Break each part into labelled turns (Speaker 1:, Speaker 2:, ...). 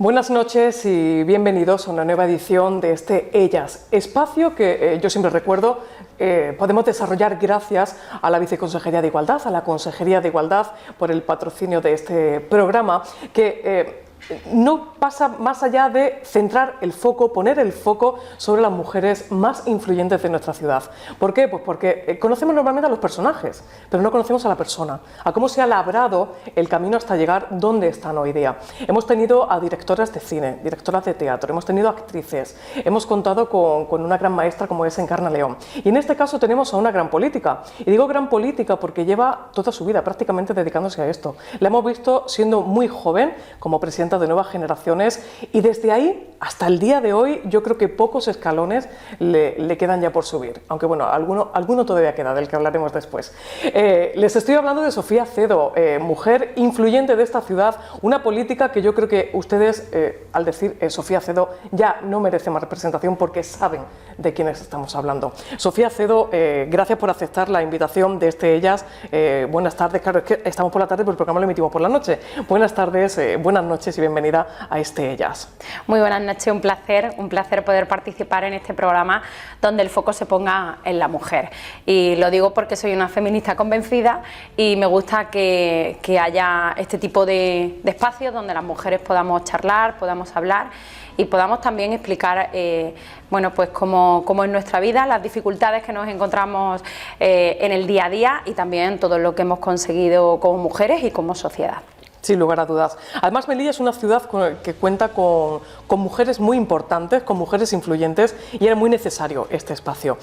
Speaker 1: Buenas noches y bienvenidos a una nueva edición de este Ellas, espacio que yo siempre recuerdo podemos desarrollar gracias a la Viceconsejería de Igualdad, a la Consejería de Igualdad por el patrocinio de este programa que no pasa más allá de centrar el foco, poner el foco sobre las mujeres más influyentes de nuestra ciudad. ¿Por qué? Pues porque conocemos normalmente a los personajes, pero no conocemos a la persona, a cómo se ha labrado el camino hasta llegar donde están hoy día. Hemos tenido a directoras de cine, directoras de teatro, hemos tenido actrices, hemos contado con una gran maestra como es Encarna León. Y en este caso tenemos a una gran política. Y digo gran política porque lleva toda su vida prácticamente dedicándose a esto. La hemos visto siendo muy joven como presidenta de nuevas generaciones y desde ahí hasta el día de hoy yo creo que pocos escalones le quedan ya por subir, aunque bueno, alguno todavía queda, del que hablaremos después. Les estoy hablando de Sofía Cedo, mujer influyente de esta ciudad, una política que yo creo que ustedes al decir Sofía Cedo ya no merece más representación porque saben de quiénes estamos hablando. Sofía Cedo, gracias por aceptar la invitación de este Ellas. Buenas tardes, claro, es que estamos por la tarde pero el programa lo emitimos por la noche. Buenas tardes, buenas noches y bienvenida a este Ellas.
Speaker 2: Muy buenas noches, un placer poder participar en este programa donde el foco se ponga en la mujer. Y lo digo porque soy una feminista convencida y me gusta que haya este tipo de espacios donde las mujeres podamos charlar, podamos hablar y podamos también explicar bueno, pues cómo es nuestra vida, las dificultades que nos encontramos en el día a día y también todo lo que hemos conseguido como mujeres y como sociedad.
Speaker 1: Sin lugar a dudas. Además, Melilla es una ciudad que cuenta con mujeres muy importantes, con mujeres influyentes y era muy necesario este espacio.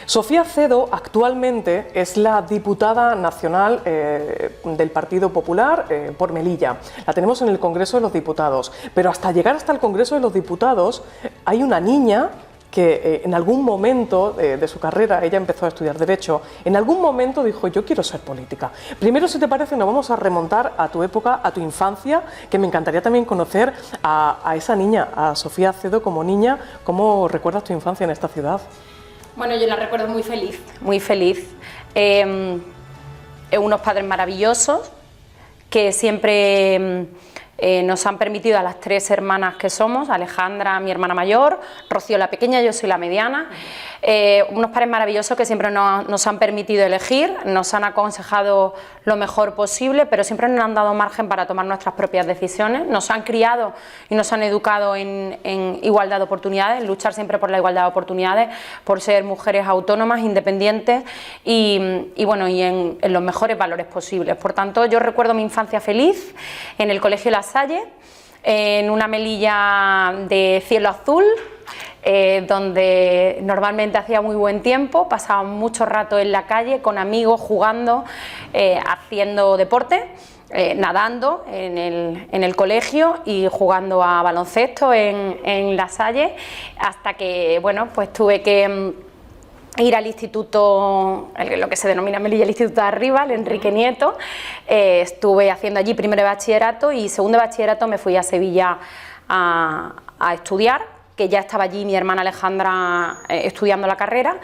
Speaker 1: Sofía Cedo actualmente es la diputada nacional del Partido Popular por Melilla. La tenemos en el Congreso de los Diputados, pero hasta llegar hasta el Congreso de los Diputados hay una niña que en algún momento de su carrera, ella empezó a estudiar Derecho, en algún momento dijo, yo quiero ser política. Primero, si te parece, nos vamos a remontar a tu época, a tu infancia, que me encantaría también conocer a esa niña, a Sofía Cedo como niña. ¿Cómo recuerdas tu infancia en esta ciudad?
Speaker 2: Bueno, yo la recuerdo muy feliz, muy feliz. Unos padres maravillosos que siempre nos han permitido a las tres hermanas que somos, Alejandra, mi hermana mayor, Rocío la pequeña, yo soy la mediana, unos padres maravillosos que siempre nos han permitido elegir, nos han aconsejado lo mejor posible, pero siempre nos han dado margen para tomar nuestras propias decisiones, nos han criado y nos han educado en igualdad de oportunidades, luchar siempre por la igualdad de oportunidades, por ser mujeres autónomas, independientes y bueno, y en los mejores valores posibles. Por tanto, yo recuerdo mi infancia feliz en el Colegio La Salle, en una Melilla de cielo azul, donde normalmente hacía muy buen tiempo, pasaba mucho rato en la calle con amigos, jugando, haciendo deporte, nadando en el colegio y jugando a baloncesto en La Salle, hasta que bueno, pues tuve que ir al instituto, lo que se denomina Melilla, el Instituto de Arriba, el Enrique Nieto. Estuve haciendo allí primero de bachillerato y segundo de bachillerato me fui a Sevilla a estudiar, que ya estaba allí mi hermana Alejandra estudiando la carrera.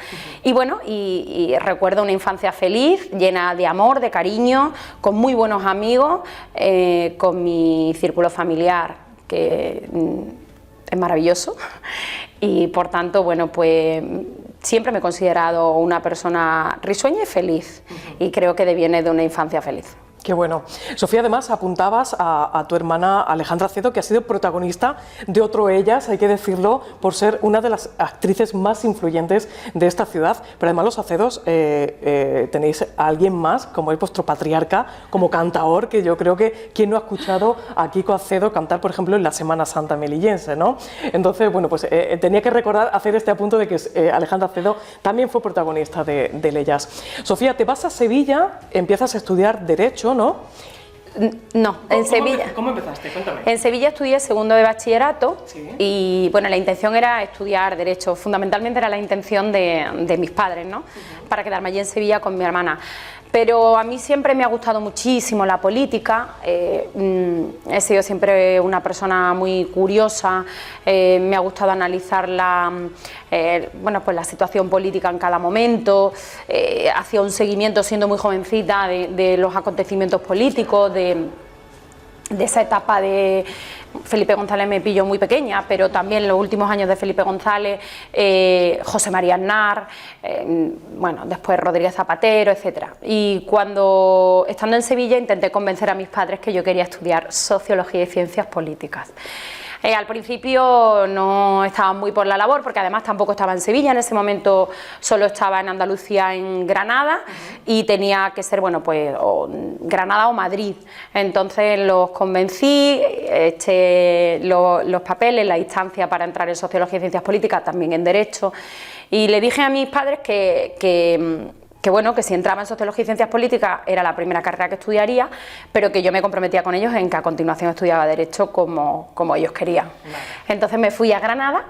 Speaker 2: Y bueno, y recuerdo una infancia feliz, llena de amor, de cariño, con muy buenos amigos, con mi círculo familiar, que es maravilloso. Y por tanto, bueno, pues siempre me he considerado una persona risueña y feliz, y creo que deviene de una infancia feliz.
Speaker 1: Qué bueno. Sofía, además apuntabas a tu hermana Alejandra Cedo, que ha sido protagonista de otro Ellas, hay que decirlo, por ser una de las actrices más influyentes de esta ciudad. Pero además los Acedos tenéis a alguien más, como es vuestro patriarca, como cantaor, que yo creo que quien no ha escuchado a Kiko Acedo cantar, por ejemplo, en la Semana Santa melillense, ¿no? Entonces, bueno, pues tenía que recordar, hacer este apunto de que Alejandra Cedo también fue protagonista de Ellas. Sofía, te vas a Sevilla, empiezas a estudiar Derecho, ¿no?
Speaker 2: No, en Sevilla.
Speaker 1: ¿Cómo empezaste? Cuéntame.
Speaker 2: En Sevilla estudié segundo de bachillerato.
Speaker 1: Sí.
Speaker 2: Y bueno, la intención era estudiar Derecho, fundamentalmente era la intención de mis padres, ¿no? Para quedarme allí en Sevilla con mi hermana. Pero a mí siempre me ha gustado muchísimo la política, he sido siempre una persona muy curiosa, me ha gustado analizar bueno, pues la situación política en cada momento, hacía un seguimiento siendo muy jovencita de los acontecimientos políticos, de esa etapa de Felipe González me pilló muy pequeña, pero también los últimos años de Felipe González, José María Aznar, bueno, después Rodríguez Zapatero, etcétera. Y cuando, estando en Sevilla, intenté convencer a mis padres que yo quería estudiar Sociología y Ciencias Políticas. Al principio no estaba muy por la labor, porque además tampoco estaba en Sevilla, en ese momento solo estaba en Andalucía, en Granada, y tenía que ser, bueno, pues o Granada o Madrid. Entonces los convencí, eché los papeles, la instancia para entrar en Sociología y Ciencias Políticas, también en Derecho, y le dije a mis padres que bueno, que si entraba en Sociología y Ciencias Políticas era la primera carrera que estudiaría, pero que yo me comprometía con ellos en que a continuación estudiaba Derecho como ellos querían. Vale. Entonces me fui a Granada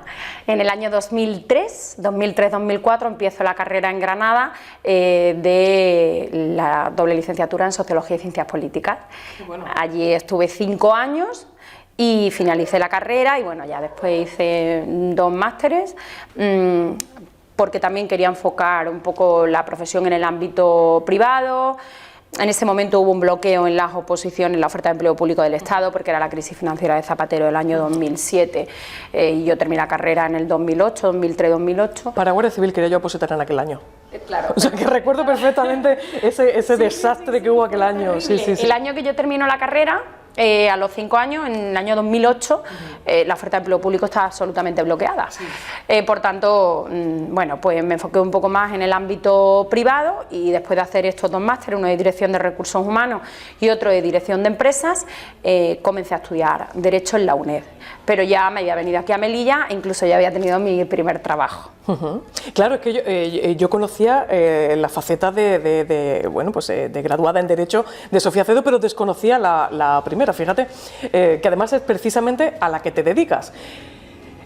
Speaker 2: en el año 2003-2004, empiezo la carrera en Granada de la doble licenciatura en Sociología y Ciencias Políticas. Bueno. Allí estuve 5 años y finalicé la carrera y bueno, ya después hice 2 másteres, porque también quería enfocar un poco la profesión en el ámbito privado. En ese momento hubo un bloqueo en las oposiciones, en la oferta de empleo público del Estado, porque era la crisis financiera de Zapatero del año 2007, y yo terminé la carrera en el 2008, 2003, 2008.
Speaker 1: Para Guardia Civil quería yo opositar en aquel año.
Speaker 2: Claro.
Speaker 1: O sea, que recuerdo perfectamente ese desastre que hubo aquel año. Sí.
Speaker 2: El año que yo termino la carrera, a los 5 años, en el año 2008, la oferta de empleo público estaba absolutamente bloqueada. Sí. Por tanto, bueno, pues me enfoqué un poco más en el ámbito privado y después de hacer estos 2 másteres, uno de Dirección de Recursos Humanos y otro de Dirección de Empresas, comencé a estudiar Derecho en la UNED. Pero ya me había venido aquí a Melilla e incluso ya había tenido mi primer trabajo.
Speaker 1: Claro, es que yo conocía la faceta bueno, pues, de graduada en Derecho de Sofía Cedo, pero desconocía la primera, fíjate, que además es precisamente a la que te dedicas.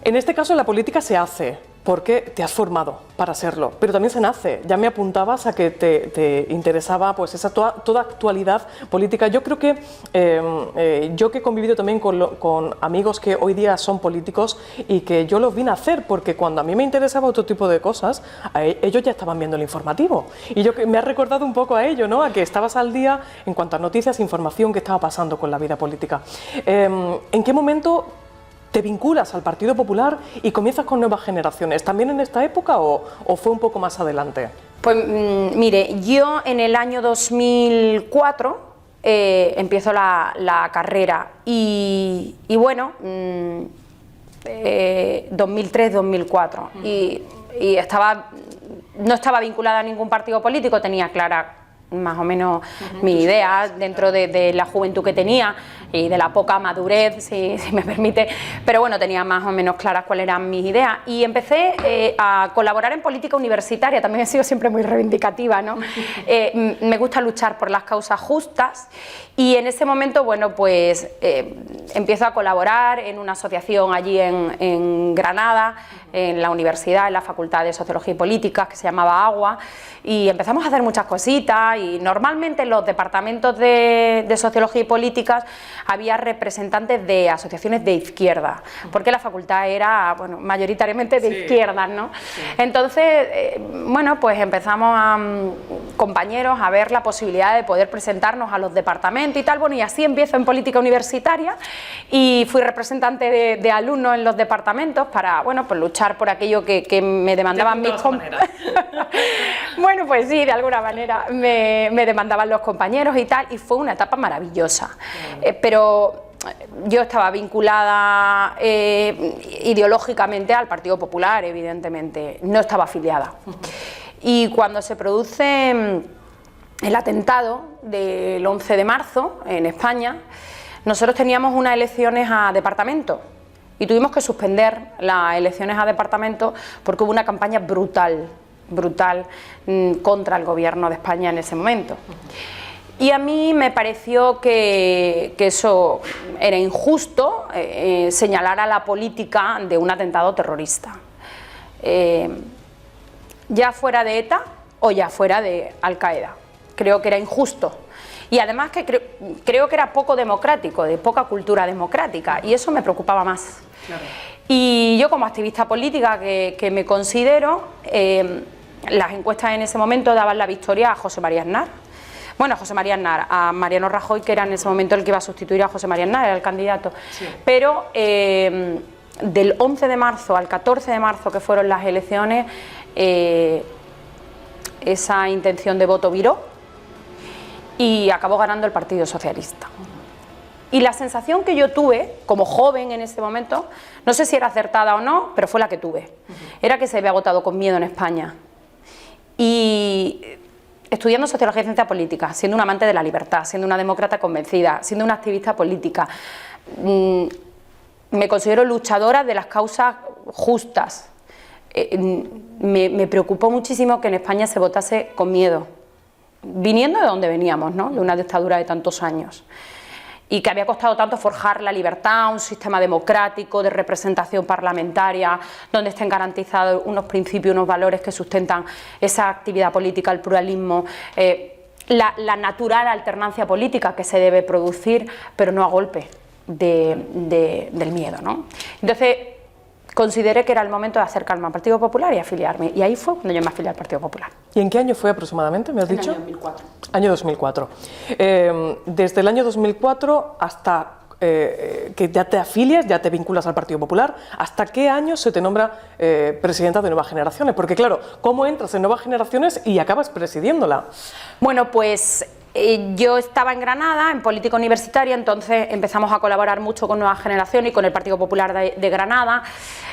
Speaker 1: En este caso la política se hace porque te has formado para serlo, pero también se nace. Ya me apuntabas a que te interesaba pues toda actualidad política. Yo creo que yo que he convivido también con amigos que hoy día son políticos y que yo los vine a hacer porque cuando a mí me interesaba otro tipo de cosas, ellos ya estaban viendo el informativo. Y yo me ha recordado un poco a ello, ¿no? A que estabas al día en cuanto a noticias, información que estaba pasando con la vida política. ¿En qué momento te vinculas al Partido Popular y comienzas con nuevas generaciones? ¿También en esta época o fue un poco más adelante?
Speaker 2: Pues mire, yo en el año 2004 empiezo la carrera y bueno, 2003-2004 y no estaba vinculada a ningún partido político, tenía clara más o menos mi idea dentro de la juventud que tenía y de la poca madurez, si me permite, pero bueno, tenía más o menos claras cuáles eran mis ideas y empecé a colaborar en política universitaria. También he sido siempre muy reivindicativa, ¿no? Me gusta luchar por las causas justas y en ese momento, bueno, pues empiezo a colaborar en una asociación allí en Granada, en la universidad, en la Facultad de Sociología y Políticas, que se llamaba AGUA, y empezamos a hacer muchas cositas y normalmente en los departamentos de Sociología y Políticas había representantes de asociaciones de izquierda, porque la facultad era, bueno, mayoritariamente de izquierdas, ¿no? Sí. Entonces, bueno, pues empezamos compañeros a ver la posibilidad de poder presentarnos a los departamentos y tal, bueno, y así empiezo en política universitaria y fui representante de alumnos en los departamentos para, bueno, pues luchar por aquello que me demandaban mis compañeros. Bueno, pues sí, de alguna manera me demandaban los compañeros y tal, y fue una etapa maravillosa. Pero yo estaba vinculada ideológicamente al Partido Popular, evidentemente, no estaba afiliada. Y cuando se produce el atentado del 11 de marzo en España, nosotros teníamos unas elecciones a departamento y tuvimos que suspender las elecciones a departamento porque hubo una campaña brutal contra el gobierno de España en ese momento. Y a mí me pareció que eso era injusto, señalar a la política de un atentado terrorista, ya fuera de ETA o ya fuera de Al-Qaeda. Creo que era injusto y además que creo que era poco democrático, de poca cultura democrática, y eso me preocupaba más. Claro. Y yo, como activista política que me considero, las encuestas en ese momento daban la victoria a José María Aznar, bueno, José María Aznar, a Mariano Rajoy, que era en ese momento el que iba a sustituir a José María Aznar, era el candidato. Sí. Pero del 11 de marzo al 14 de marzo, que fueron las elecciones, esa intención de voto viró y acabó ganando el Partido Socialista. Y la sensación que yo tuve, como joven en ese momento, no sé si era acertada o no, pero fue la que tuve, era que se había votado con miedo en España. Y estudiando Sociología y Ciencia Política, siendo una amante de la libertad, siendo una demócrata convencida, siendo una activista política, me considero luchadora de las causas justas. Me preocupó muchísimo que en España se votase con miedo, viniendo de donde veníamos, ¿no? De una dictadura de tantos años, y que había costado tanto forjar la libertad, un sistema democrático de representación parlamentaria, donde estén garantizados unos principios, unos valores que sustentan esa actividad política, el pluralismo, la natural alternancia política que se debe producir, pero no a golpe del miedo, ¿no? Entonces, consideré que era el momento de acercarme al Partido Popular y afiliarme, y ahí fue cuando yo me afilié al Partido Popular.
Speaker 1: ¿Y en qué año fue aproximadamente, me has dicho?
Speaker 2: En el año 2004.
Speaker 1: Año 2004. Desde el año 2004 hasta que ya te afilias, ya te vinculas al Partido Popular, ¿hasta qué año se te nombra presidenta de Nuevas Generaciones? Porque claro, ¿cómo entras en Nuevas Generaciones y acabas presidiéndola?
Speaker 2: Bueno, pues yo estaba en Granada, en política universitaria, entonces empezamos a colaborar mucho con Nuevas Generaciones y con el Partido Popular de Granada.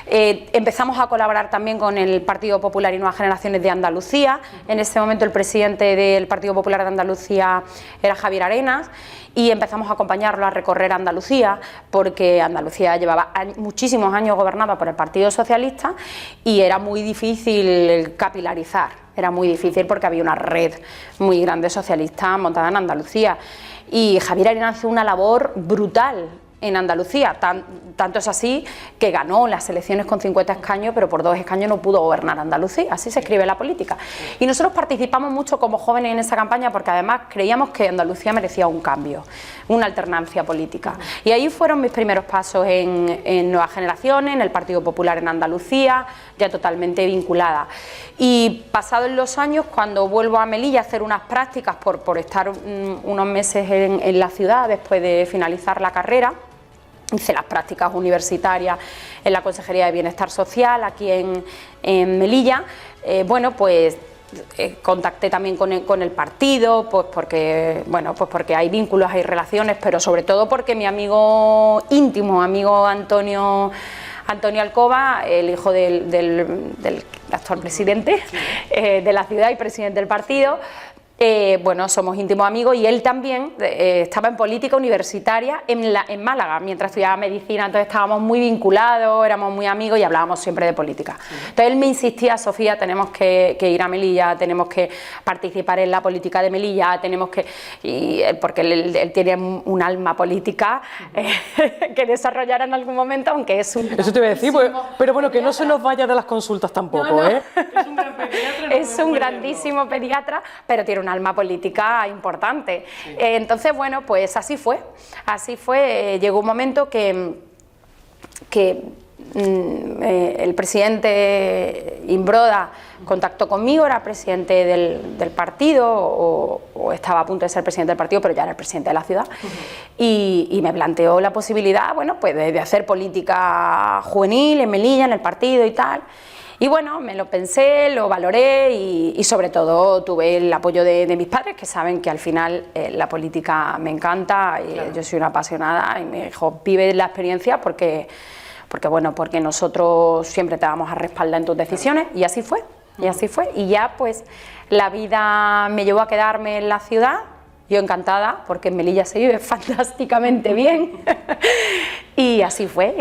Speaker 2: Empezamos a colaborar también con el Partido Popular y Nuevas Generaciones de Andalucía. En ese momento el presidente del Partido Popular de Andalucía era Javier Arenas, y empezamos a acompañarlo a recorrer Andalucía, porque Andalucía llevaba muchísimos años gobernada por el Partido Socialista y era muy difícil capilarizar. Era muy difícil porque había una red muy grande socialista montada en Andalucía, y Javier Arenas hizo una labor brutal en Andalucía, tanto es así que ganó las elecciones con 50 escaños, pero por 2 escaños no pudo gobernar Andalucía. Así se escribe la política. Y nosotros participamos mucho como jóvenes en esa campaña porque además creíamos que Andalucía merecía un cambio, una alternancia política. Y ahí fueron mis primeros pasos en Nuevas Generaciones, en el Partido Popular en Andalucía, ya totalmente vinculada. Y pasados los años, cuando vuelvo a Melilla a hacer unas prácticas por estar unos meses en la ciudad después de finalizar la carrera, hice las prácticas universitarias en la Consejería de Bienestar Social aquí en Melilla. Bueno, pues contacté también con el partido, pues porque hay vínculos, hay relaciones, pero sobre todo porque mi amigo íntimo, amigo Antonio Alcoba, el hijo del actual presidente de la ciudad y presidente del partido, bueno, somos íntimos amigos, y él también estaba en política universitaria en Málaga, mientras estudiaba medicina, entonces estábamos muy vinculados, éramos muy amigos y hablábamos siempre de política. Entonces él me insistía: Sofía, tenemos que ir a Melilla, tenemos que participar en la política de Melilla, porque él tiene un alma política que desarrollar en algún momento, aunque es un...
Speaker 1: Eso te iba a decir, pero bueno, que no se nos vaya de las consultas tampoco, no.
Speaker 2: Es un gran pediatra. Es un grandísimo pediatra, pero tiene una alma política importante. Sí. Entonces, bueno, pues así fue. Llegó un momento que el presidente Imbroda contactó conmigo, era presidente del partido, o estaba a punto de ser presidente del partido, pero ya era el presidente de la ciudad, y me planteó la posibilidad, bueno, pues de hacer política juvenil en Melilla, en el partido y tal. Y bueno, me lo pensé, lo valoré y sobre todo tuve el apoyo de mis padres, que saben que al final la política me encanta, y claro, yo soy una apasionada, y me dijo: vive la experiencia porque nosotros siempre te vamos a respaldar en tus decisiones, y así fue, y ya pues la vida me llevó a quedarme en la ciudad, yo encantada, porque en Melilla se vive fantásticamente bien, y así fue.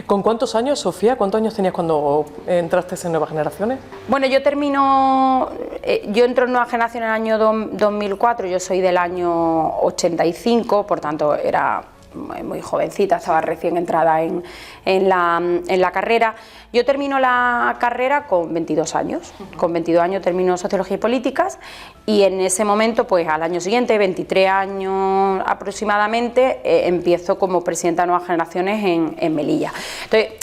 Speaker 1: ¿Con cuántos años, Sofía? ¿Cuántos años tenías cuando entraste en Nuevas Generaciones?
Speaker 2: Bueno, yo entro en Nuevas Generaciones en el año 2004, yo soy del año 85, por tanto era muy jovencita, estaba recién entrada en la carrera. Yo termino la carrera con 22 años, con 22 años termino Sociología y Políticas, y en ese momento, pues al año siguiente, 23 años aproximadamente, empiezo como presidenta de Nuevas Generaciones en Melilla. Entonces,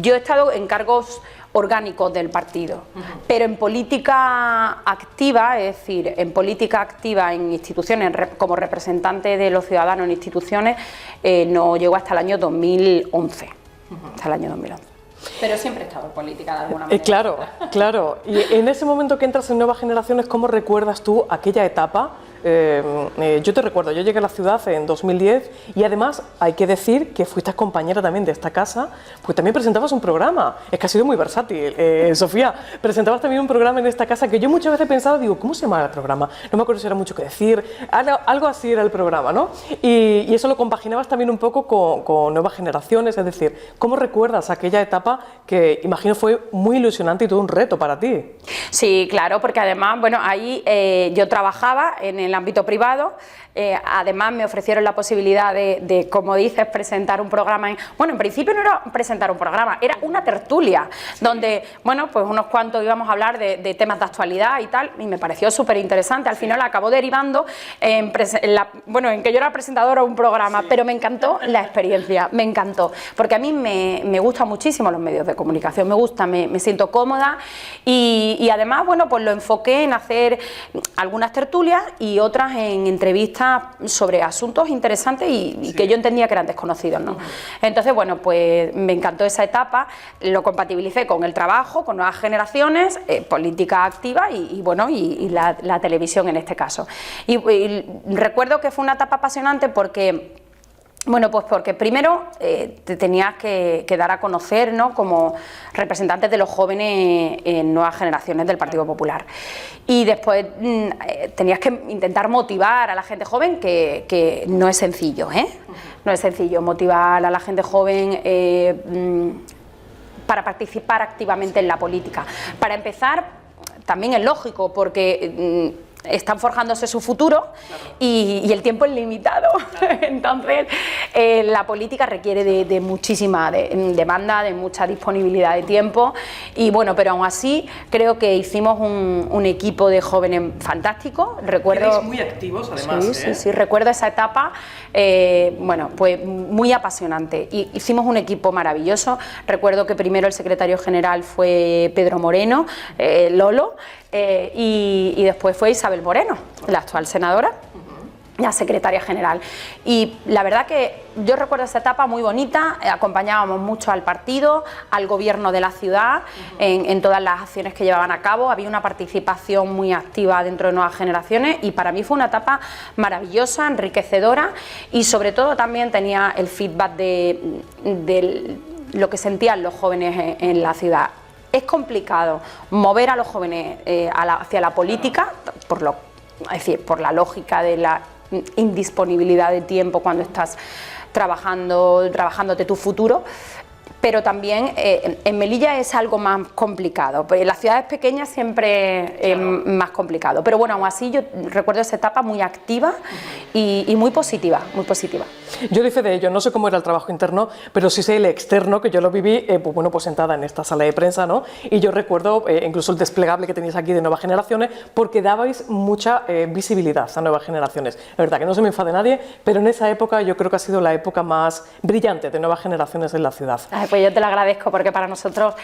Speaker 2: yo he estado en cargos orgánicos del partido. Pero en política activa, es decir, en política activa en instituciones, como representante de los ciudadanos en instituciones, no llegó hasta el año 2011. Hasta el año 2011. Pero siempre he estado en política de alguna manera.
Speaker 1: Claro, claro. Y en ese momento que entras en Nuevas Generaciones, ¿cómo recuerdas tú aquella etapa? Yo te recuerdo, yo llegué a la ciudad en 2010 y además hay que decir que fuiste compañera también de esta casa, porque también presentabas un programa. Es que has sido muy versátil, Sofía. Presentabas también un programa en esta casa que yo muchas veces pensaba, digo, ¿cómo se llama el programa? No me acuerdo si era Mucho que decir, algo así era el programa, ¿no? Y eso lo compaginabas también un poco con Nuevas Generaciones, es decir, ¿cómo recuerdas aquella etapa que imagino fue muy ilusionante y todo un reto para ti?
Speaker 2: Sí, claro, porque además, bueno, ahí yo trabajaba en el ámbito privado, además me ofrecieron la posibilidad de, como dices, presentar un programa. Bueno, en principio no era presentar un programa, era una tertulia, donde, bueno, pues unos cuantos íbamos a hablar de temas de actualidad y tal, y me pareció súper interesante. Al final acabó derivando en que yo era presentadora de un programa, pero me encantó la experiencia, me encantó, porque a mí me gustan muchísimo los medios de comunicación, me siento cómoda y además, bueno, pues lo enfoqué en hacer algunas tertulias y otras en entrevistas sobre asuntos interesantes y que yo entendía que eran desconocidos, ¿no? Entonces, bueno, pues me encantó esa etapa, lo compatibilicé con el trabajo, con Nuevas Generaciones, política activa y la televisión en este caso. Y recuerdo que fue una etapa apasionante porque... Bueno, pues porque primero te tenías que dar a conocer, ¿no?, como representantes de los jóvenes en Nuevas Generaciones del Partido Popular. Y después tenías que intentar motivar a la gente joven, que no es sencillo, ¿eh? No es sencillo motivar a la gente joven para participar activamente en la política. Para empezar, también es lógico, porque... están forjándose su futuro y el tiempo es limitado. Entonces, la política requiere de muchísima demanda, de mucha disponibilidad de tiempo y bueno, pero aún así creo que hicimos un equipo de jóvenes fantástico. Recuerdo...
Speaker 1: Erais muy activos además.
Speaker 2: Sí, recuerdo esa etapa, bueno, pues muy apasionante. Y hicimos un equipo maravilloso. Recuerdo que primero el secretario general fue Pedro Moreno, Lolo, y después fue Isabel Moreno, la actual senadora, la secretaria general. Y la verdad que yo recuerdo esa etapa muy bonita, acompañábamos mucho al partido, al gobierno de la ciudad, en todas las acciones que llevaban a cabo, había una participación muy activa dentro de Nuevas Generaciones y para mí fue una etapa maravillosa, enriquecedora y sobre todo también tenía el feedback de lo que sentían los jóvenes en la ciudad. Es complicado mover a los jóvenes hacia la política, por la lógica de la indisponibilidad de tiempo cuando estás trabajándote tu futuro, pero también en Melilla es algo más complicado. En las ciudades pequeñas siempre es más complicado, pero bueno, aún así yo recuerdo esa etapa muy activa y muy positiva, muy positiva.
Speaker 1: Yo doy fe de ello, no sé cómo era el trabajo interno, pero sí sé el externo, que yo lo viví, pues sentada en esta sala de prensa, ¿no? Y yo recuerdo incluso el desplegable que tenéis aquí de Nuevas Generaciones, porque dabais mucha visibilidad a Nuevas Generaciones. La verdad, que no se me enfade nadie, pero en esa época yo creo que ha sido la época más brillante de Nuevas Generaciones en la ciudad.
Speaker 2: Ay, pues yo te lo agradezco, porque para nosotros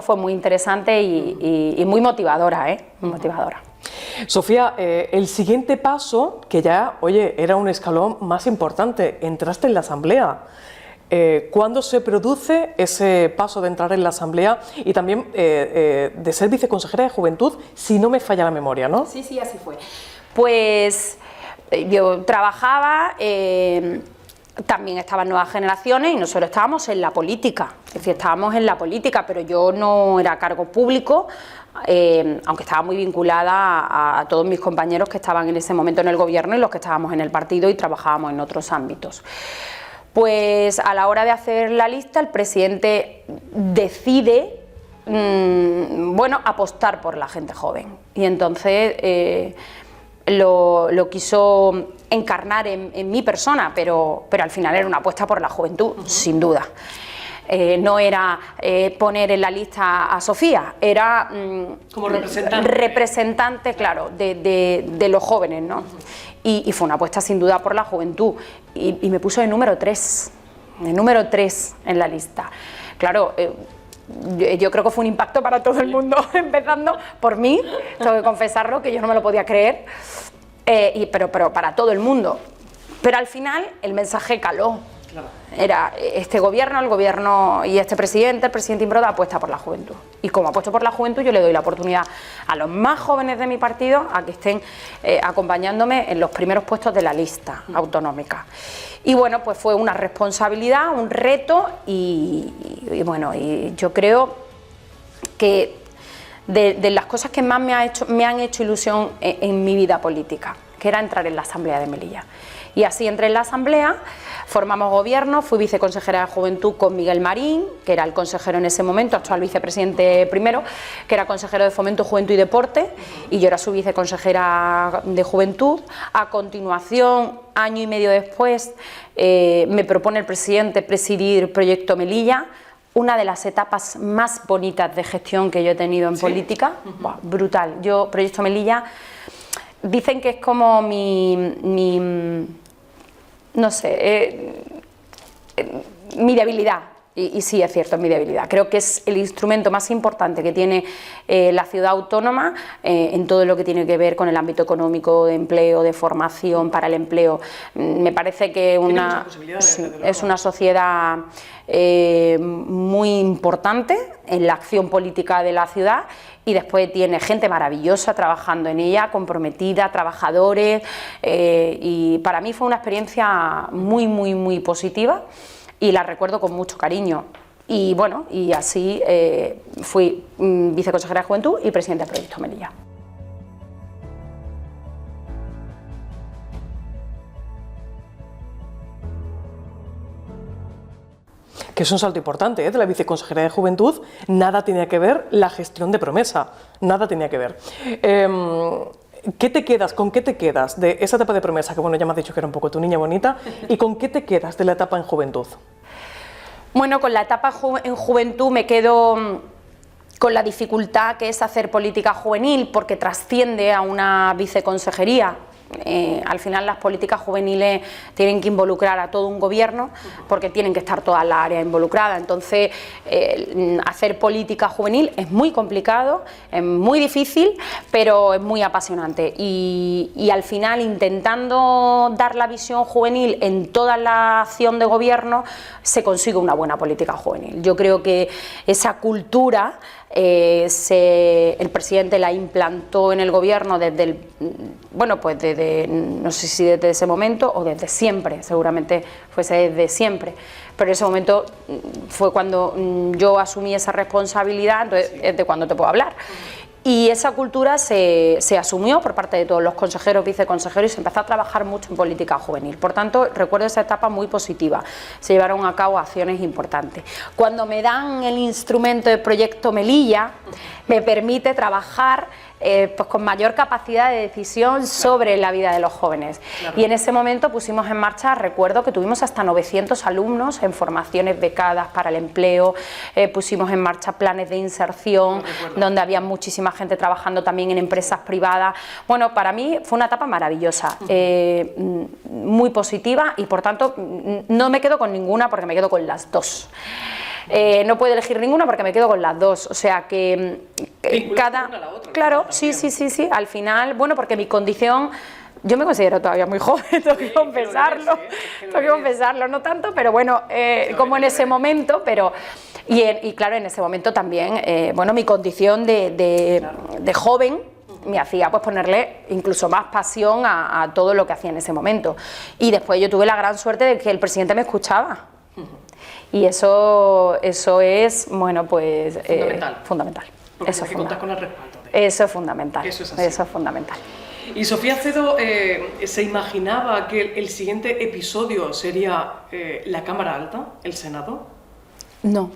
Speaker 2: fue muy interesante y muy motivadora, muy motivadora.
Speaker 1: Sofía, el siguiente paso, que ya, oye, era un escalón más importante, entraste en la Asamblea. ¿Cuándo se produce ese paso de entrar en la Asamblea y también de ser viceconsejera de Juventud, si no me falla la memoria, ¿no?
Speaker 2: Sí, así fue. Pues yo trabajaba, también estaban Nuevas Generaciones y nosotros estábamos en la política, es decir, estábamos en la política, pero yo no era cargo público, aunque estaba muy vinculada a todos mis compañeros que estaban en ese momento en el gobierno y los que estábamos en el partido y trabajábamos en otros ámbitos. Pues a la hora de hacer la lista, el presidente decide, apostar por la gente joven y entonces lo quiso encarnar en mi persona, pero al final era una apuesta por la juventud, sin duda. No era poner en la lista a Sofía, era
Speaker 1: como representante,
Speaker 2: claro, de los jóvenes, ¿no? Y fue una apuesta sin duda por la juventud y me puso de número 3 en la lista. Claro, yo creo que fue un impacto para todo el mundo, empezando por mí, tengo que confesarlo, que yo no me lo podía creer, pero para todo el mundo. Pero al final el mensaje caló. Era este gobierno, el gobierno y este presidente, el presidente Imbroda, apuesta por la juventud. Y como apuesto por la juventud, yo le doy la oportunidad a los más jóvenes de mi partido a que estén acompañándome en los primeros puestos de la lista autonómica. Y bueno, pues fue una responsabilidad, un reto y bueno, y yo creo que de las cosas que más me han hecho ilusión en mi vida política, que era entrar en la Asamblea de Melilla. Y así entré en la Asamblea, formamos gobierno, fui viceconsejera de Juventud con Miguel Marín, que era el consejero en ese momento, actual vicepresidente primero, que era consejero de Fomento, Juventud y Deporte, y yo era su viceconsejera de Juventud. A continuación, año y medio después, me propone el presidente presidir Proyecto Melilla, una de las etapas más bonitas de gestión que yo he tenido en política. Buah, brutal. Yo, Proyecto Melilla, dicen que es como no sé, mi debilidad. Y sí, es cierto, es mi debilidad. Creo que es el instrumento más importante que tiene la ciudad autónoma en todo lo que tiene que ver con el ámbito económico, de empleo, de formación para el empleo. Me parece que es una sociedad muy importante en la acción política de la ciudad, y después tiene gente maravillosa trabajando en ella, comprometida, trabajadores, y para mí fue una experiencia muy, muy, muy positiva y la recuerdo con mucho cariño. Y bueno, y así fui viceconsejera de Juventud y presidenta del Proyecto Melilla.
Speaker 1: Que es un salto importante, de la viceconsejería de Juventud, nada tenía que ver la gestión de Promesa, nada tenía que ver. ¿Con qué te quedas de esa etapa de Promesa, que bueno, ya me has dicho que era un poco tu niña bonita, y con qué te quedas de la etapa en Juventud?
Speaker 2: Bueno, con la etapa en Juventud me quedo con la dificultad que es hacer política juvenil, porque trasciende a una viceconsejería. Al final las políticas juveniles tienen que involucrar a todo un gobierno, porque tienen que estar todas las áreas involucradas. Entonces hacer política juvenil es muy complicado, es muy difícil, pero es muy apasionante, y al final, intentando dar la visión juvenil en toda la acción de gobierno, se consigue una buena política juvenil. Yo creo que esa cultura el presidente la implantó en el gobierno desde no sé si desde ese momento o desde siempre, seguramente fuese desde siempre, pero en ese momento fue cuando yo asumí esa responsabilidad, entonces es de cuando te puedo hablar. Y esa cultura se asumió por parte de todos los consejeros, viceconsejeros, y se empezó a trabajar mucho en política juvenil. Por tanto, recuerdo esa etapa muy positiva. Se llevaron a cabo acciones importantes. Cuando me dan el instrumento de Proyecto Melilla, me permite trabajar pues con mayor capacidad de decisión sobre la vida de los jóvenes. Y en ese momento pusimos en marcha, recuerdo que tuvimos hasta 900 alumnos en formaciones becadas para el empleo, pusimos en marcha planes de inserción, donde había muchísima gente trabajando también en empresas privadas. Bueno, para mí fue una etapa maravillosa, muy positiva, y por tanto no me quedo con ninguna, porque me quedo con las dos. No puedo elegir ninguna porque me quedo con las dos, o sea que cada... Una a la otra, claro, sí, al final, bueno, porque mi condición, yo me considero todavía muy joven, tengo que confesarlo, no tanto, pero bueno, como en ese momento, pero... Y claro, en ese momento también, bueno, mi condición de joven me hacía pues ponerle incluso más pasión a todo lo que hacía en ese momento. Y después yo tuve la gran suerte de que el presidente me escuchaba. Y eso es, bueno, pues fundamental.
Speaker 1: Porque eso es fundamental. Con el respaldo
Speaker 2: eso es fundamental.
Speaker 1: Eso es así.
Speaker 2: Eso es fundamental.
Speaker 1: ¿Y Sofía Acedo se imaginaba que el siguiente episodio sería la Cámara Alta, el Senado?
Speaker 2: No.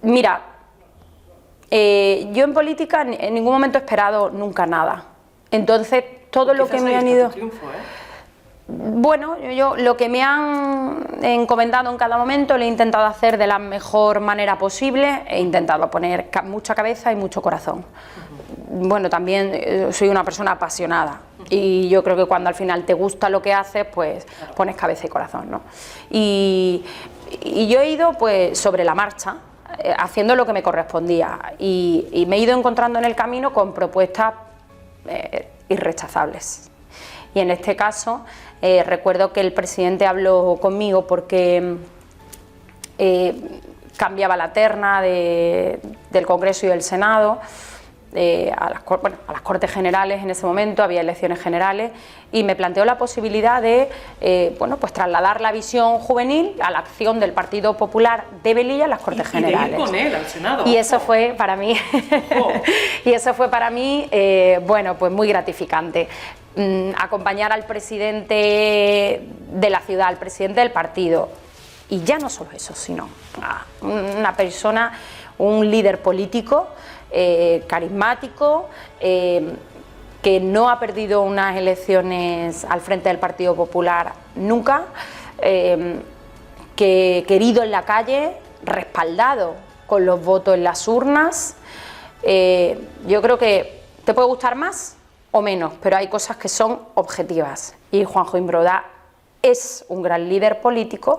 Speaker 2: Mira, yo en política en ningún momento he esperado nunca nada. Entonces, todo lo que me han ido... Bueno, yo lo que me han encomendado en cada momento lo he intentado hacer de la mejor manera posible, he intentado poner mucha cabeza y mucho corazón. Bueno, también soy una persona apasionada y yo creo que cuando al final te gusta lo que haces, pues pones cabeza y corazón, ¿no? Y yo he ido pues sobre la marcha, haciendo lo que me correspondía y me he ido encontrando en el camino con propuestas irrechazables. Y en este caso recuerdo que el presidente habló conmigo porque cambiaba la terna del Congreso y del Senado a las Cortes Generales. En ese momento había elecciones generales y me planteó la posibilidad de pues trasladar la visión juvenil a la acción del Partido Popular de Melilla a las Cortes Generales.
Speaker 1: De ir con él al Senado.
Speaker 2: Y eso fue para mí, pues muy gratificante. Acompañar al presidente de la ciudad, al presidente del partido, y ya no solo eso, sino a una persona, un líder político carismático, que no ha perdido unas elecciones al frente del Partido Popular nunca, que querido en la calle, respaldado con los votos en las urnas. Yo creo que te puede gustar más o menos, pero hay cosas que son objetivas, y Juanjo Imbroda es un gran líder político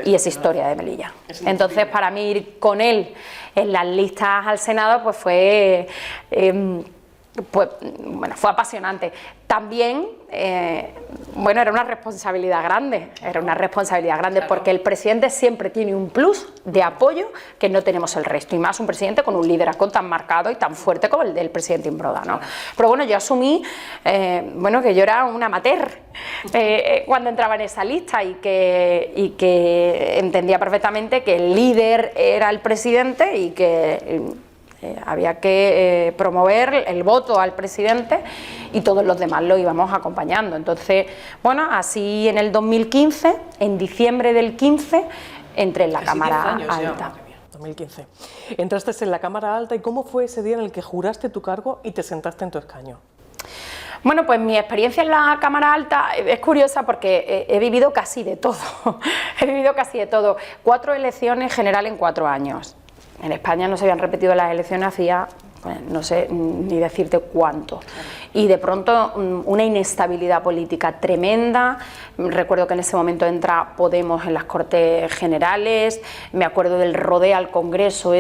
Speaker 2: y es historia de Melilla. Entonces, para mí ir con él en las listas al Senado pues fue apasionante. También, era una responsabilidad grande, claro, porque el presidente siempre tiene un plus de apoyo que no tenemos el resto, y más un presidente con un liderazgo tan marcado y tan fuerte como el del presidente Imbroda, ¿no? Pero bueno, yo asumí que yo era un amateur cuando entraba en esa lista y que entendía perfectamente que el líder era el presidente y que había que promover el voto al presidente y todos los demás lo íbamos acompañando. Entonces, así en el 2015, en diciembre del 15, entré en la Cámara Alta.
Speaker 1: 2015. Entraste en la Cámara Alta, ¿y cómo fue ese día en el que juraste tu cargo y te sentaste en tu escaño?
Speaker 2: Bueno, pues mi experiencia en la Cámara Alta es curiosa porque he vivido casi de todo. 4 elecciones generales en 4 años. En España no se habían repetido las elecciones hacía, no sé ni decirte cuánto. Y de pronto una inestabilidad política tremenda. Recuerdo que en ese momento entra Podemos en las Cortes Generales. Me acuerdo del rodeo al Congreso,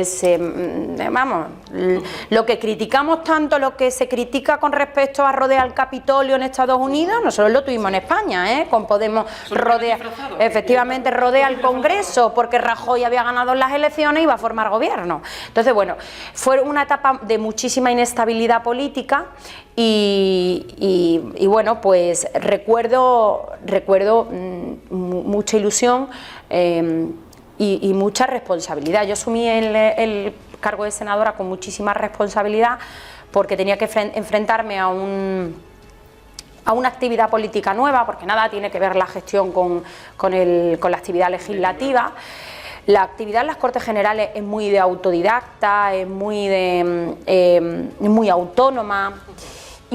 Speaker 2: lo que criticamos tanto, lo que se critica con respecto a rodeo al Capitolio en Estados Unidos, nosotros lo tuvimos en España, con Podemos rodea al Congreso, porque Rajoy había ganado las elecciones y iba a formar gobierno. Entonces, fue una etapa de muchísima inestabilidad política. Y pues recuerdo mucha ilusión y mucha responsabilidad. Yo asumí el cargo de senadora con muchísima responsabilidad porque tenía que enfrentarme a una actividad política nueva, porque nada tiene que ver la gestión con la actividad legislativa. La actividad en las Cortes Generales es muy de autodidacta, es muy autónoma.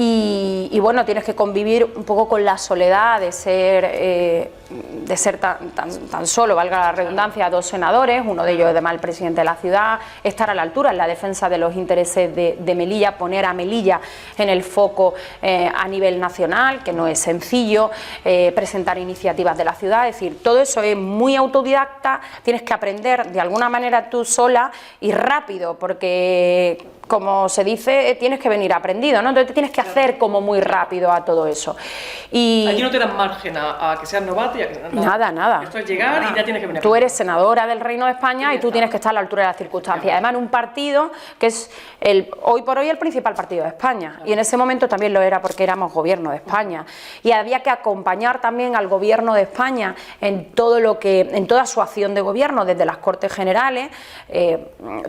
Speaker 2: Y tienes que convivir un poco con la soledad de ser tan solo, valga la redundancia, 2 senadores, uno de ellos además el presidente de la ciudad, estar a la altura en la defensa de los intereses de Melilla, poner a Melilla en el foco a nivel nacional, que no es sencillo, presentar iniciativas de la ciudad, es decir, todo eso es muy autodidacta, tienes que aprender de alguna manera tú sola y rápido, porque como se dice, tienes que venir aprendido, ¿no? Entonces te tienes que hacer como muy rápido a todo eso. Y
Speaker 1: allí no te dan margen a que seas novato y a que no.
Speaker 2: Nada.
Speaker 1: Esto es llegar y ya tienes que venir.
Speaker 2: Tú eres senadora del Reino de España y tú tienes que estar a la altura de las circunstancias. Además, en un partido que es hoy por hoy el principal partido de España. Y en ese momento también lo era porque éramos gobierno de España. Y había que acompañar también al gobierno de España en toda su acción de gobierno, desde las Cortes Generales,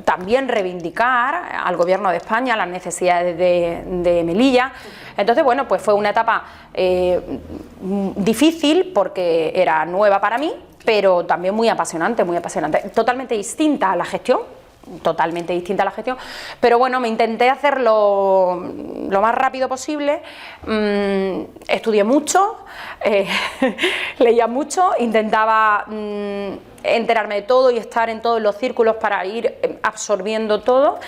Speaker 2: también reivindicar al gobierno de España las necesidades de Melilla. Entonces, pues fue una etapa difícil porque era nueva para mí, pero también muy apasionante, totalmente distinta a la gestión, pero me intenté hacerlo lo más rápido posible. Estudié mucho, leía mucho, intentaba enterarme de todo y estar en todos los círculos para ir absorbiendo todo,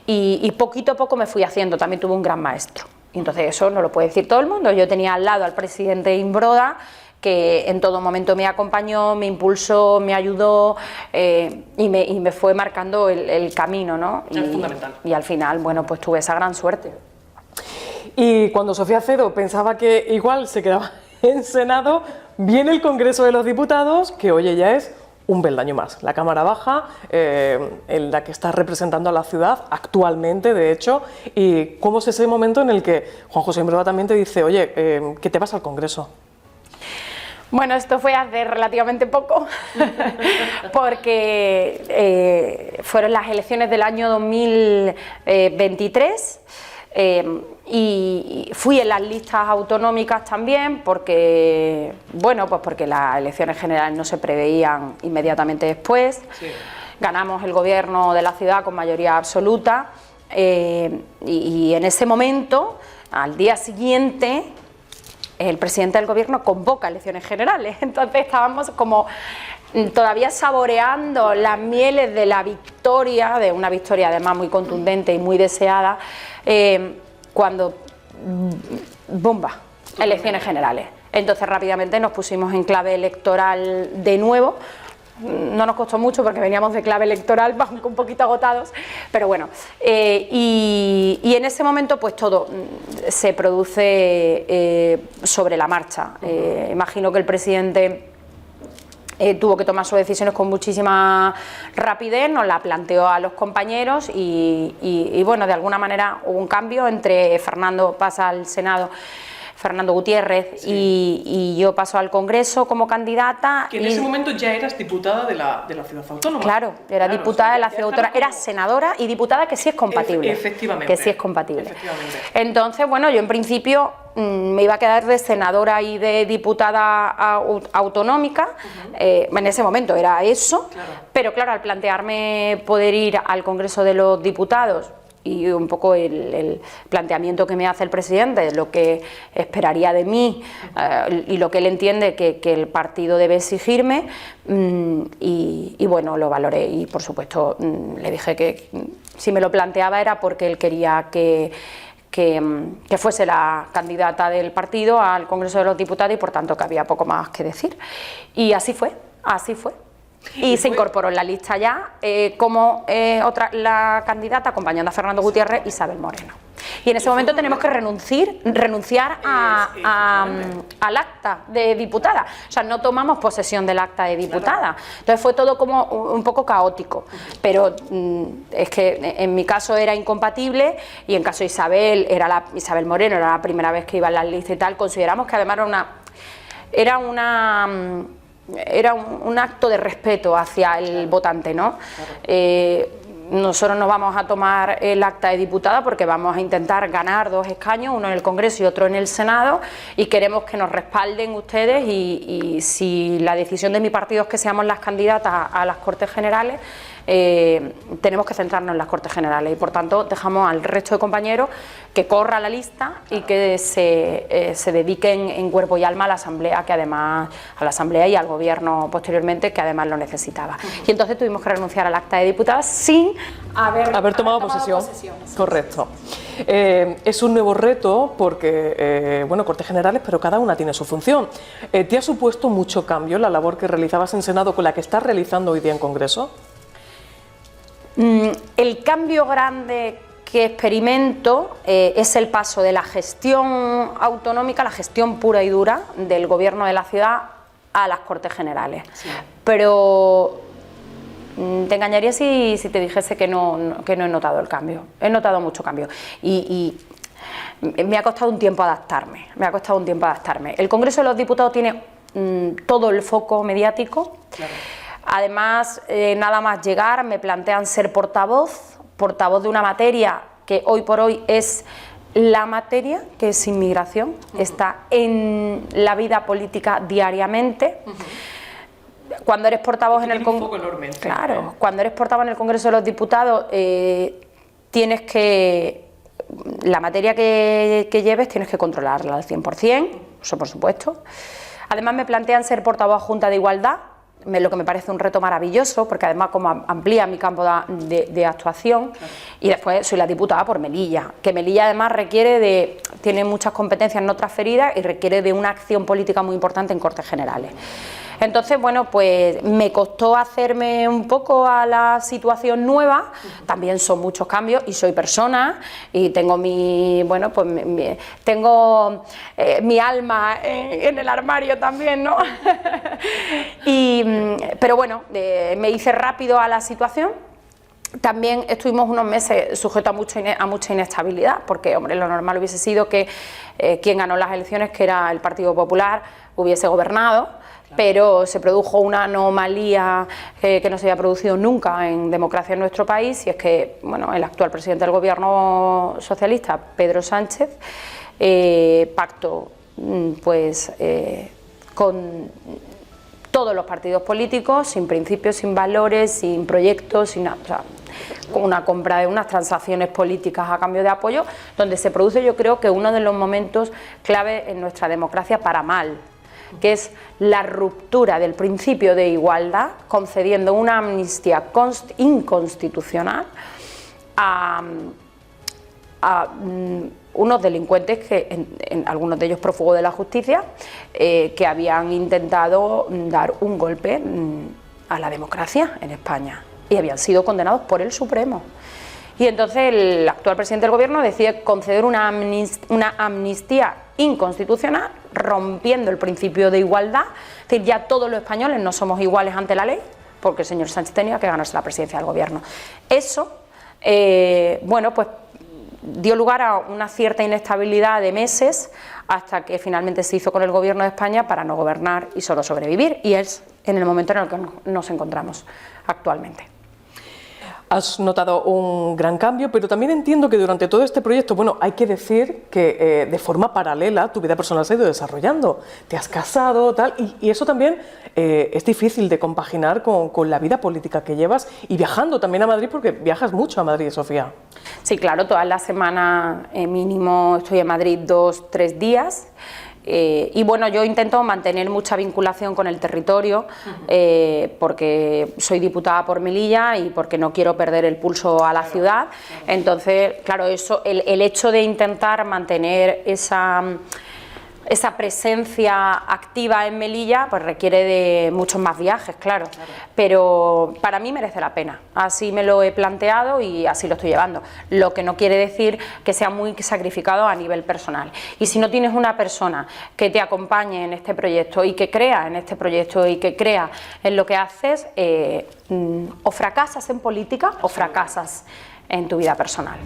Speaker 2: y poquito a poco me fui haciendo. También tuve un gran maestro, y entonces eso no lo puede decir todo el mundo. Yo tenía al lado al presidente Imbroda, que en todo momento me acompañó, me impulsó, me ayudó y me fue marcando el camino, ¿no?
Speaker 1: Es fundamental.
Speaker 2: Y al final, bueno, pues tuve esa gran suerte.
Speaker 1: Y cuando Sofía Acedo pensaba que igual se quedaba en Senado, viene el Congreso de los Diputados, que oye, ya es un peldaño más. La Cámara Baja, en la que está representando a la ciudad actualmente, de hecho, y cómo es ese momento en el que Juan José Imberba también te dice, oye, ¿qué te vas al Congreso?
Speaker 2: Bueno, esto fue hace relativamente poco, porque fueron las elecciones del año 2023, y fui en las listas autonómicas también, porque, bueno, pues porque las elecciones generales no se preveían inmediatamente después. Sí. Ganamos el gobierno de la ciudad con mayoría absoluta, y en ese momento, al día siguiente, el presidente del gobierno convoca elecciones generales. Entonces estábamos como todavía saboreando las mieles de la victoria, de una victoria además muy contundente y muy deseada, cuando ¡bomba! Elecciones generales. Entonces rápidamente nos pusimos en clave electoral de nuevo. No nos costó mucho porque veníamos de clave electoral, un poquito agotados, pero bueno, y en ese momento pues todo se produce sobre la marcha. Imagino que el presidente tuvo que tomar sus decisiones con muchísima rapidez, nos la planteó a los compañeros y bueno, de alguna manera hubo un cambio entre Fernando pasa al Senado, Fernando Gutiérrez, sí, y yo paso al Congreso como candidata.
Speaker 1: Que en ese momento ya eras diputada de la ciudad autónoma.
Speaker 2: Claro, era diputada de la ciudad autónoma, era senadora y diputada, que sí es compatible.
Speaker 1: Efectivamente.
Speaker 2: Que sí es compatible. Entonces, bueno, yo en principio me iba a quedar de senadora y de diputada autonómica, en ese momento era eso, claro. Pero claro, al plantearme poder ir al Congreso de los Diputados, y un poco el planteamiento que me hace el presidente, lo que esperaría de mí y lo que él entiende que el partido debe exigirme, y bueno, lo valoré y por supuesto le dije que si me lo planteaba era porque él quería que fuese la candidata del partido al Congreso de los Diputados y por tanto que había poco más que decir. Y así fue, así fue. Y se incorporó en la lista ya como la candidata, acompañando a Fernando Gutiérrez, Isabel Moreno. Y en ese momento tenemos que renunciar al acta de diputada. O sea, no tomamos posesión del acta de diputada. Entonces fue todo como un poco caótico. Pero es que en mi caso era incompatible y en caso de Isabel Moreno era la primera vez que iba en la lista y tal. Consideramos que además era un acto de respeto hacia el votante, ¿no? Claro. Nosotros no vamos a tomar el acta de diputada porque vamos a intentar ganar 2 escaños, uno en el Congreso y otro en el Senado, y queremos que nos respalden ustedes y si la decisión de mi partido es que seamos las candidatas a las Cortes Generales, tenemos que centrarnos en las Cortes Generales y por tanto dejamos al resto de compañeros que corra la lista y que se dediquen en cuerpo y alma a la Asamblea, que además a la Asamblea y al Gobierno posteriormente, que además lo necesitaba. Y entonces tuvimos que renunciar al acta de diputada sin haber tomado posesión.
Speaker 1: Correcto. Es un nuevo reto porque, bueno, Cortes Generales, pero cada una tiene su función. ¿Te ha supuesto mucho cambio la labor que realizabas en Senado con la que estás realizando hoy día en Congreso?
Speaker 2: El cambio grande que experimento es el paso de la gestión autonómica, la gestión pura y dura del Gobierno de la ciudad a las Cortes Generales. Sí. Pero te engañaría si te dijese que no he notado el cambio. He notado mucho cambio y me ha costado un tiempo adaptarme. El Congreso de los Diputados tiene todo el foco mediático. Claro. Además, nada más llegar me plantean ser portavoz de una materia que hoy por hoy es la materia, que es inmigración, está en la vida política diariamente. Cuando eres portavoz en el Congreso, claro, cuando eres portavoz en el Congreso de los Diputados, tienes que, la materia que lleves tienes que controlarla al 100%, eso por supuesto. Además me plantean ser portavoz Junta de Igualdad. lo que me parece un reto maravilloso, porque además como amplía mi campo de actuación. Y después soy la diputada por Melilla, que Melilla además tiene muchas competencias no transferidas y requiere de una acción política muy importante en Cortes Generales. Entonces, bueno, pues me costó hacerme un poco a la situación nueva. También son muchos cambios y soy persona y tengo tengo mi alma en el armario también, ¿no? Pero bueno, me hice rápido a la situación. También estuvimos unos meses sujetos a mucha inestabilidad, porque, hombre, lo normal hubiese sido que quien ganó las elecciones, que era el Partido Popular, hubiese gobernado. Pero se produjo una anomalía que no se había producido nunca en democracia en nuestro país, y es que, bueno, el actual presidente del gobierno socialista, Pedro Sánchez, pactó con todos los partidos políticos, sin principios, sin valores, sin proyectos, sin nada, o sea, con una compra de unas transacciones políticas a cambio de apoyo, donde se produce, yo creo, que uno de los momentos clave en nuestra democracia para mal, que es la ruptura del principio de igualdad, concediendo una amnistía inconstitucional a unos delincuentes que, algunos de ellos prófugos de la justicia, que habían intentado dar un golpe a la democracia en España y habían sido condenados por el Supremo. Y entonces el actual presidente del gobierno decide conceder una amnistía inconstitucional, rompiendo el principio de igualdad. Es decir, ya todos los españoles no somos iguales ante la ley, porque el señor Sánchez tenía que ganarse la presidencia del gobierno. Eso, bueno, pues dio lugar a una cierta inestabilidad de meses, hasta que finalmente se hizo con el gobierno de España para no gobernar y solo sobrevivir, y es en el momento en el que nos encontramos actualmente.
Speaker 1: Has notado un gran cambio, pero también entiendo que durante todo este proyecto, bueno, hay que decir que de forma paralela tu vida personal se ha ido desarrollando. Te has casado, tal, y eso también es difícil de compaginar con la vida política que llevas y viajando también a Madrid, porque viajas mucho a Madrid, Sofía.
Speaker 2: Sí, claro, todas las semanas mínimo estoy en Madrid 2-3 días. Y bueno, yo intento mantener mucha vinculación con el territorio, porque soy diputada por Melilla y porque no quiero perder el pulso a la ciudad. Entonces, claro, eso, el hecho de intentar mantener esa presencia activa en Melilla, pues requiere de muchos más viajes, claro. Pero para mí merece la pena, así me lo he planteado y así lo estoy llevando, lo que no quiere decir que sea muy sacrificado a nivel personal. Y si no tienes una persona que te acompañe en este proyecto y que crea en este proyecto y que crea en lo que haces, o fracasas en política o fracasas en tu vida personal.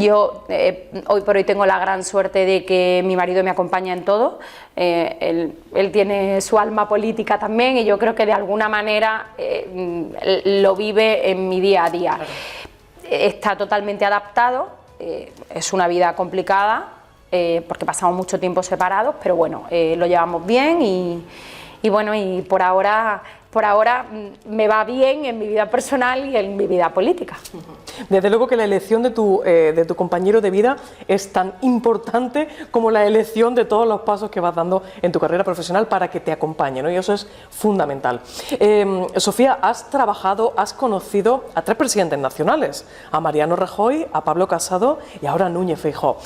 Speaker 2: Yo hoy por hoy tengo la gran suerte de que mi marido me acompaña en todo. Él tiene su alma política también y yo creo que de alguna manera lo vive en mi día a día. Claro. Está totalmente adaptado, es una vida complicada porque pasamos mucho tiempo separados, pero bueno, lo llevamos bien y bueno, y por ahora me va bien en mi vida personal y en mi vida política.
Speaker 1: Desde luego que la elección de tu compañero de vida es tan importante como la elección de todos los pasos que vas dando en tu carrera profesional para que te acompañe, ¿no? Y eso es fundamental. Sofía, has conocido a 3 presidentes nacionales, a Mariano Rajoy, a Pablo Casado y ahora a Núñez Feijóo.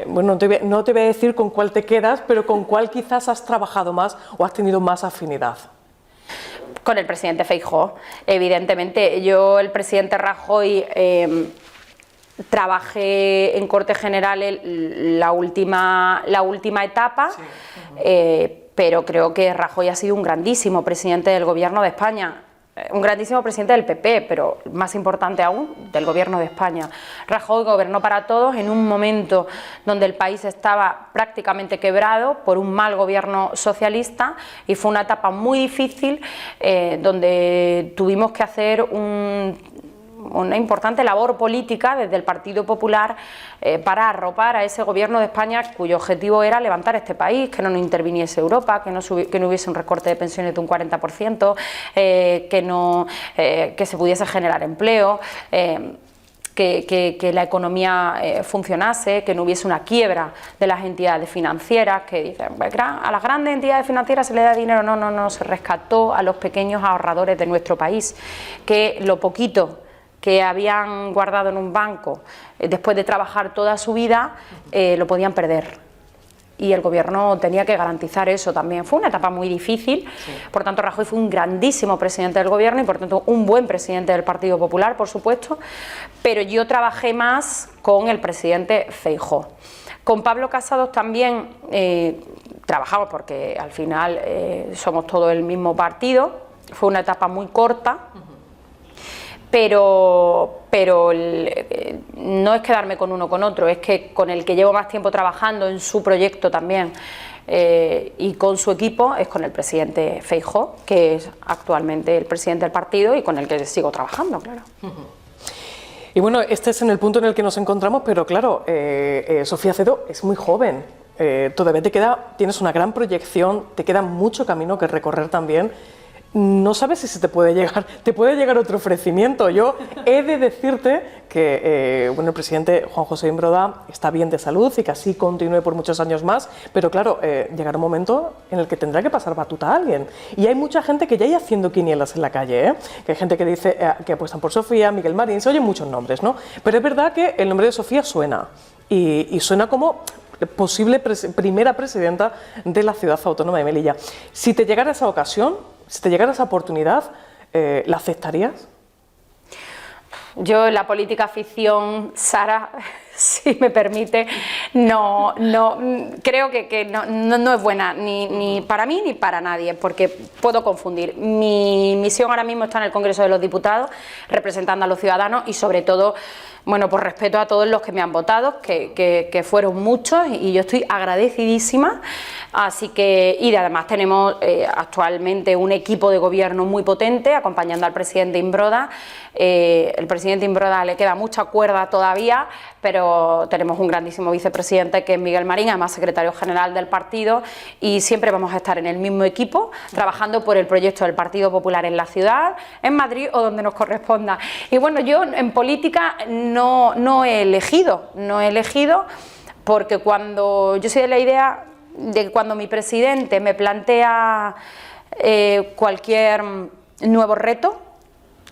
Speaker 1: Bueno, no te voy a decir con cuál te quedas, pero con cuál quizás has trabajado más o has tenido más afinidad.
Speaker 2: Con el presidente Feijóo, evidentemente. Yo, el presidente Rajoy, trabajé en Cortes Generales la última etapa, sí. Pero creo que Rajoy ha sido un grandísimo presidente del Gobierno de España. un grandísimo presidente del PP, pero más importante aún, del Gobierno de España. Rajoy gobernó para todos en un momento donde el país estaba prácticamente quebrado por un mal gobierno socialista y fue una etapa muy difícil donde tuvimos que hacer una importante labor política desde el Partido Popular para arropar a ese Gobierno de España cuyo objetivo era levantar este país, que no interviniese Europa, que no hubiese un recorte de pensiones de un 40%, que se pudiese generar empleo, que la economía funcionase, que no hubiese una quiebra de las entidades financieras, que dicen, a las grandes entidades financieras se le da dinero. No, se rescató a los pequeños ahorradores de nuestro país, que lo poquito que habían guardado en un banco después de trabajar toda su vida, lo podían perder. Y el Gobierno tenía que garantizar eso también. Fue una etapa muy difícil, sí. Por tanto Rajoy fue un grandísimo presidente del Gobierno y por tanto un buen presidente del Partido Popular, por supuesto, pero yo trabajé más con el presidente Feijóo. Con Pablo Casado también trabajamos porque al final somos todos el mismo partido, fue una etapa muy corta. Pero no es quedarme con uno o con otro, es que con el que llevo más tiempo trabajando en su proyecto también y con su equipo es con el presidente Feijóo, que es actualmente el presidente del partido y con el que sigo trabajando, claro.
Speaker 1: Y bueno, este es en el punto en el que nos encontramos, pero claro, Sofía Acedo es muy joven, todavía tienes una gran proyección, te queda mucho camino que recorrer también. No sabes si se te puede llegar otro ofrecimiento. Yo he de decirte que el presidente Juan José Imbroda está bien de salud y que así continúe por muchos años más, pero claro, llegará un momento en el que tendrá que pasar batuta a alguien. Y hay mucha gente que ya hay haciendo quinielas en la calle, que hay gente que dice que apuestan por Sofía, Miguel Marín, se oyen muchos nombres, ¿no? Pero es verdad que el nombre de Sofía suena, y suena como posible primera presidenta de la ciudad autónoma de Melilla. Si te llegara esa ocasión, si te llegara esa oportunidad, ¿la aceptarías?
Speaker 2: Yo la política ficción, Sara, si me permite, no creo que no es buena ni para mí ni para nadie, porque puedo confundir. Mi misión ahora mismo está en el Congreso de los Diputados, representando a los ciudadanos y sobre todo, bueno, por respeto a todos los que me han votado, que fueron muchos y yo estoy agradecidísima. Así que, y además tenemos actualmente un equipo de gobierno muy potente acompañando al presidente Imbroda. El presidente Imbroda le queda mucha cuerda todavía, pero tenemos un grandísimo vicepresidente que es Miguel Marín, además secretario general del partido, y siempre vamos a estar en el mismo equipo, trabajando por el proyecto del Partido Popular en la ciudad, en Madrid o donde nos corresponda. Y bueno, yo en política no he elegido porque cuando yo soy de la idea de que cuando mi presidente me plantea cualquier nuevo reto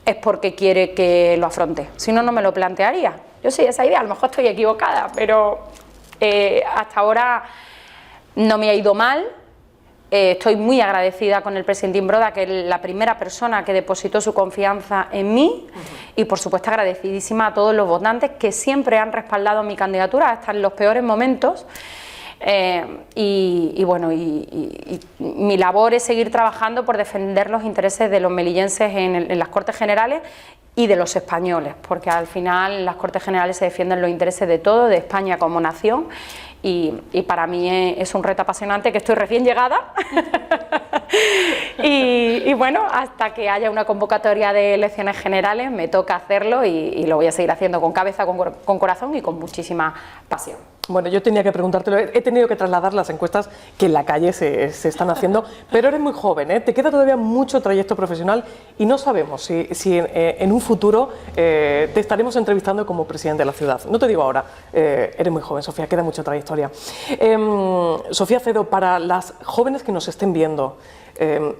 Speaker 2: es porque quiere que lo afronte, si no, no me lo plantearía. Yo soy de esa idea, a lo mejor estoy equivocada, pero hasta ahora no me ha ido mal. Estoy muy agradecida con el presidente Imbroda, que es la primera persona que depositó su confianza en mí, y por supuesto agradecidísima a todos los votantes que siempre han respaldado mi candidatura hasta en los peores momentos. Y mi labor es seguir trabajando por defender los intereses de los melillenses en las Cortes Generales y de los españoles, porque al final en las Cortes Generales se defienden los intereses de todos, de España como nación, y para mí es un reto apasionante, que estoy recién llegada y bueno, hasta que haya una convocatoria de elecciones generales me toca hacerlo y lo voy a seguir haciendo con cabeza, con corazón y con muchísima pasión.
Speaker 1: Bueno, yo tenía que preguntártelo, he tenido que trasladar las encuestas que en la calle se están haciendo, pero eres muy joven, te queda todavía mucho trayecto profesional y no sabemos si en un futuro te estaremos entrevistando como presidente de la ciudad. No te digo ahora, eres muy joven, Sofía, queda mucha trayectoria. Sofía Acedo, para las jóvenes que nos estén viendo,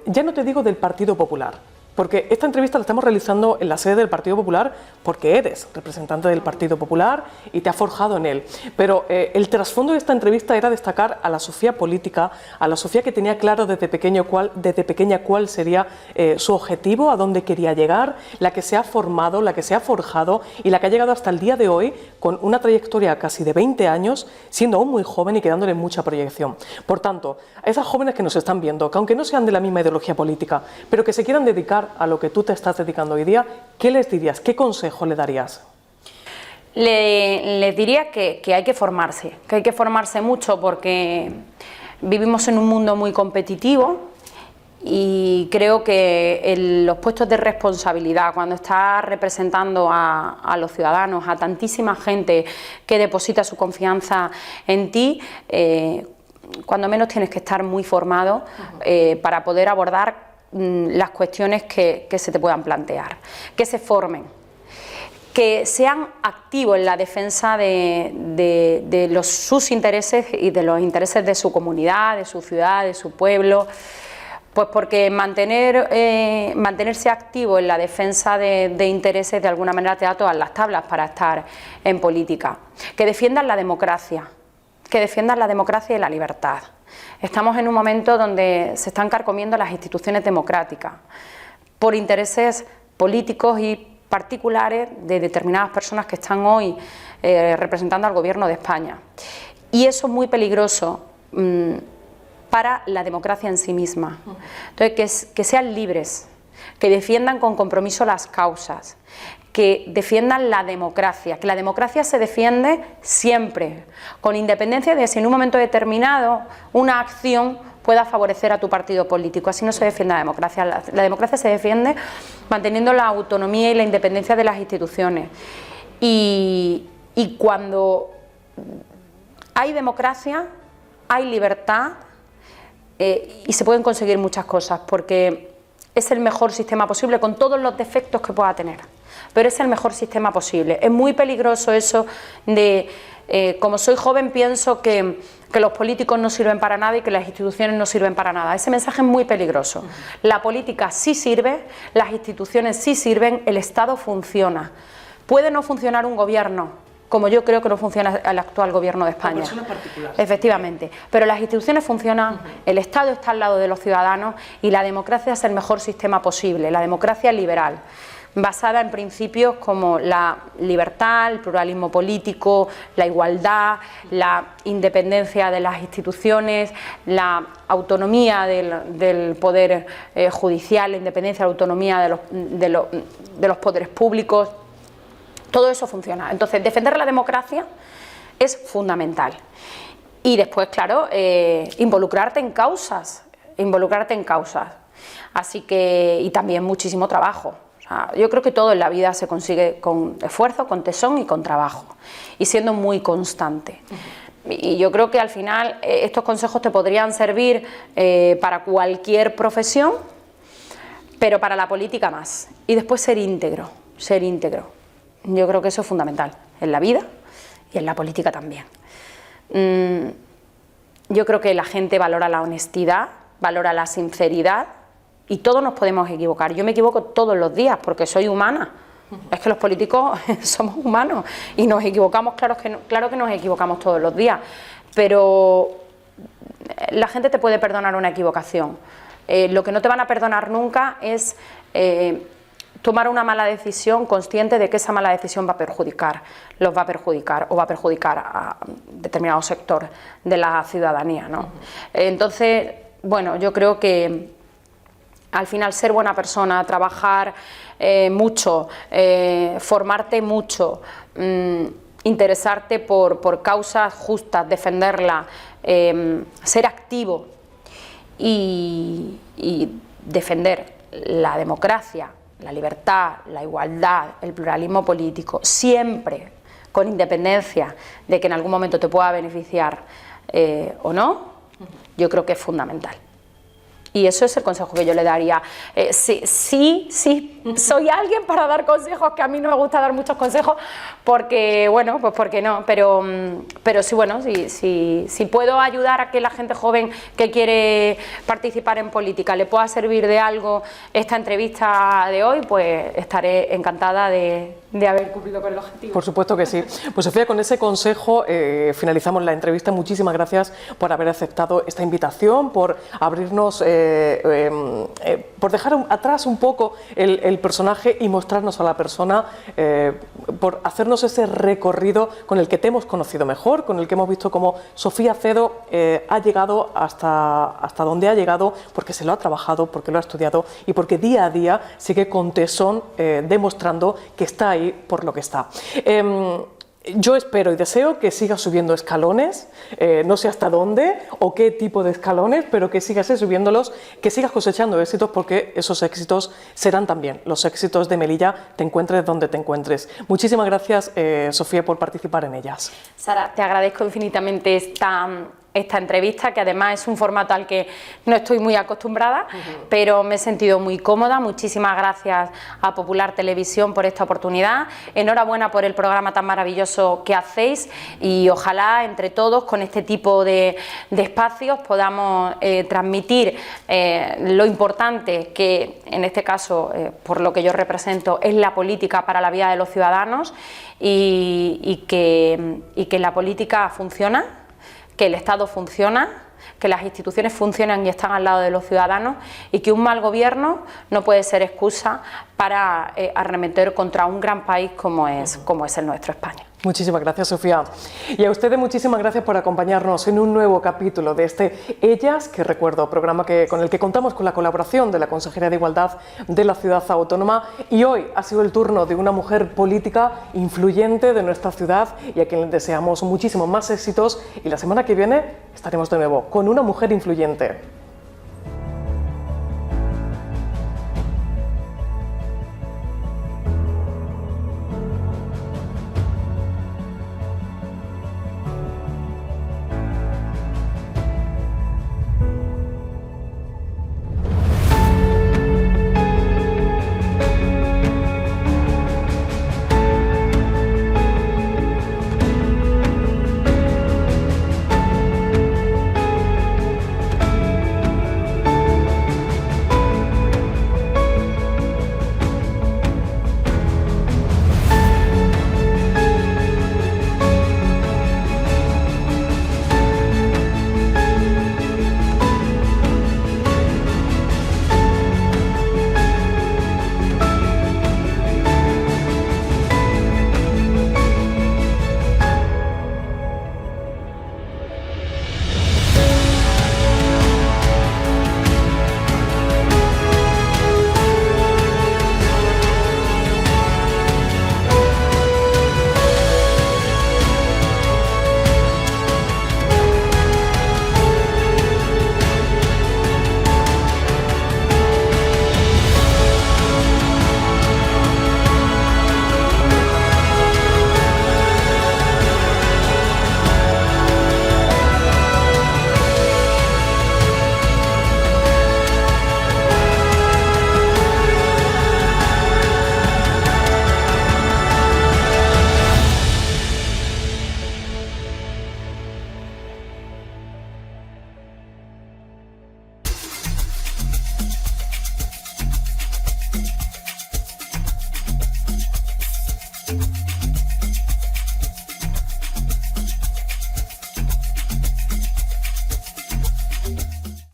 Speaker 1: ya no te digo del Partido Popular, porque esta entrevista la estamos realizando en la sede del Partido Popular porque eres representante del Partido Popular y te has forjado en él. Pero el trasfondo de esta entrevista era destacar a la Sofía política, a la Sofía que tenía claro desde pequeña cuál sería su objetivo, a dónde quería llegar, la que se ha formado, la que se ha forjado y la que ha llegado hasta el día de hoy con una trayectoria casi de 20 años, siendo aún muy joven y quedándole mucha proyección. Por tanto, a esas jóvenes que nos están viendo, que aunque no sean de la misma ideología política, pero que se quieran dedicar dedicar a lo que tú te estás dedicando hoy día, ¿qué les dirías? ¿Qué consejo le darías?
Speaker 2: Les diría que hay que formarse mucho, porque vivimos en un mundo muy competitivo y creo que en los puestos de responsabilidad, cuando estás representando a los ciudadanos, a tantísima gente que deposita su confianza en ti, cuando menos tienes que estar muy formado para poder abordar las cuestiones que se te puedan plantear, que se formen, que sean activos en la defensa de sus intereses y de los intereses de su comunidad, de su ciudad, de su pueblo, pues porque mantenerse activo en la defensa de intereses de alguna manera te da todas las tablas para estar en política, que defiendan la democracia y la libertad. Estamos en un momento donde se están carcomiendo las instituciones democráticas por intereses políticos y particulares de determinadas personas que están hoy representando al Gobierno de España. Y eso es muy peligroso para la democracia en sí misma. Entonces, que sean libres, que defiendan con compromiso las causas, que defiendan la democracia, que la democracia se defiende siempre, con independencia de si en un momento determinado una acción pueda favorecer a tu partido político. Así no se defiende la democracia. La democracia se defiende manteniendo la autonomía y la independencia de las instituciones. Y cuando hay democracia, hay libertad y se pueden conseguir muchas cosas, porque es el mejor sistema posible, con todos los defectos que pueda tener, pero es el mejor sistema posible. Es muy peligroso eso de, como soy joven, pienso que los políticos no sirven para nada y que las instituciones no sirven para nada. Ese mensaje es muy peligroso. La política sí sirve, las instituciones sí sirven, el Estado funciona. Puede no funcionar un gobierno, como yo creo que no funciona el actual Gobierno de España.
Speaker 1: Personas particulares.
Speaker 2: Efectivamente, pero las instituciones funcionan, el Estado está al lado de los ciudadanos y la democracia es el mejor sistema posible, la democracia liberal, basada en principios como la libertad, el pluralismo político, la igualdad, la independencia de las instituciones, la autonomía del poder judicial, la independencia, la autonomía de los poderes públicos. Todo eso funciona. Entonces, defender la democracia es fundamental. Y después, claro, involucrarte en causas. Así que, y también muchísimo trabajo. O sea, yo creo que todo en la vida se consigue con esfuerzo, con tesón y con trabajo. Y siendo muy constante. Y yo creo que al final estos consejos te podrían servir para cualquier profesión, pero para la política más. Y después ser íntegro. Yo creo que eso es fundamental en la vida y en la política también. Yo creo que la gente valora la honestidad, valora la sinceridad y todos nos podemos equivocar. Yo me equivoco todos los días porque soy humana. Es que los políticos somos humanos y nos equivocamos, claro que nos equivocamos todos los días, pero la gente te puede perdonar una equivocación. Lo que no te van a perdonar nunca es tomar una mala decisión consciente de que esa mala decisión los va a perjudicar o va a perjudicar a determinado sector de la ciudadanía, ¿no? Entonces, bueno, yo creo que al final ser buena persona, trabajar mucho, formarte mucho, interesarte por causas justas, defenderlas, ser activo y defender la democracia, la libertad, la igualdad, el pluralismo político, siempre con independencia de que en algún momento te pueda beneficiar o no, yo creo que es fundamental. Y eso es el consejo que yo le daría. Sí, soy alguien para dar consejos, que a mí no me gusta dar muchos consejos, porque, bueno, pues porque no, pero sí, bueno, si puedo ayudar a que la gente joven que quiere participar en política le pueda servir de algo esta entrevista de hoy, pues estaré encantada de haber cumplido con el objetivo.
Speaker 1: Por supuesto que sí. Pues Sofía, con ese consejo finalizamos la entrevista. Muchísimas gracias por haber aceptado esta invitación, por abrirnos por dejar atrás un poco el personaje y mostrarnos a la persona, por hacernos ese recorrido con el que te hemos conocido mejor, con el que hemos visto cómo Sofía Acedo ha llegado hasta donde ha llegado, porque se lo ha trabajado, porque lo ha estudiado y porque día a día sigue con tesón demostrando que está ahí por lo que está. Yo espero y deseo que sigas subiendo escalones, no sé hasta dónde o qué tipo de escalones, pero que sigas subiéndolos, que sigas cosechando éxitos, porque esos éxitos serán también los éxitos de Melilla, te encuentres donde te encuentres. Muchísimas gracias, Sofía, por participar en ellas.
Speaker 2: Sara, te agradezco infinitamente esta entrevista, que además es un formato al que no estoy muy acostumbrada, pero me he sentido muy cómoda. Muchísimas gracias a Popular Televisión por esta oportunidad. Enhorabuena por el programa tan maravilloso que hacéis, y ojalá entre todos con este tipo de espacios podamos transmitir lo importante que en este caso, por lo que yo represento, es la política para la vida de los ciudadanos, y que la política funciona, que el Estado funciona, que las instituciones funcionan y están al lado de los ciudadanos, y que un mal gobierno no puede ser excusa para arremeter contra un gran país como es el nuestro, España.
Speaker 1: Muchísimas gracias, Sofía. Y a ustedes muchísimas gracias por acompañarnos en un nuevo capítulo de este Ellas, que recuerdo, programa con el que contamos con la colaboración de la Consejería de Igualdad de la Ciudad Autónoma. Y hoy ha sido el turno de una mujer política influyente de nuestra ciudad, y a quien le deseamos muchísimos más éxitos. Y la semana que viene estaremos de nuevo con una mujer influyente.